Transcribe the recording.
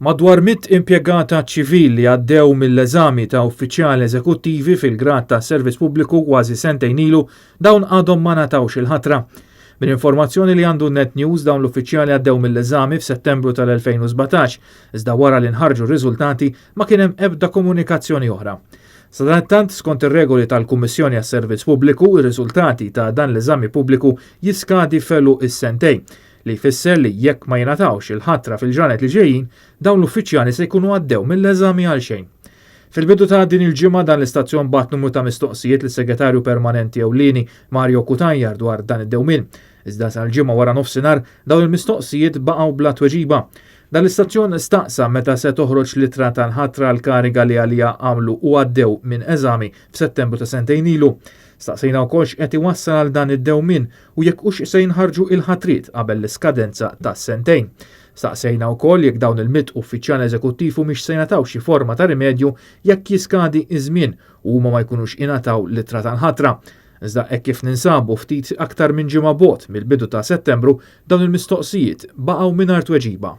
Madwar 100 impjegata ċivili għaddew mill-eżami ta' uffiċjali eżekuttivi fil-grad ta' servizz pubbliku kważi sentejn ilu dawn għadhom ma natawx il-ħatra. Min informazzjoni li għandu Net News dawn l-uffiċjali għaddew mill-eżami f'Settembru tal-2017, iżda wara li nħarġu r-riżultati ma kien hemm ebda komunikazzjoni oħra. Sadattant, skont ir-regoli tal-Kummissjoni għas-Servizz Pubbliku, ir-riżultati ta' dan l-eżami pubbliku jiskadi felu is-sentejn, li jfisser li jekk ma jingħatawx il-ħatra fil-ġranet li ġejjin, dawn l-uffiċjali se jkunu għaddew mill-eżami għal xejn. Fil-bidu ta' din il-ġimgħa dan l-istazzjon bat numru ta' mistoqsijiet lis segretarju permanenti ewlieni Mario Kutajjar dwar dan id-dewmien. Iżda sal-ġimgħa wara nofsinhar dawn il-mistoqsijiet baqgħu bla tweġiba. Dan l-istazzjon staqsa meta se toħroġ litra tal-ħatra l-kariga li għalija għamlu u għaddew minn eżami f'Settembru ta' sentejn ilu. Staqsejna wkoll x'qed iwassal għal dan id-dewmien u jekk hux se jinħarġu il-ħatriet qabel l-iskadenza tas-sentejn. Staqsejna wkoll jekk dawn il-100 uffiċjali eżekuttiv mhix se jingħataw xi forma ta' rimedju jekk jiskadi iż-żmien u huma ma jkunux ingħataw litra tal-ħatra. Iżda hekk kif ninsabu ftit aktar minn ġimgħa bogħod mill-bidu ta' Settembru dawn il-mistoqsijiet baqgħu mingħajr tweġiba.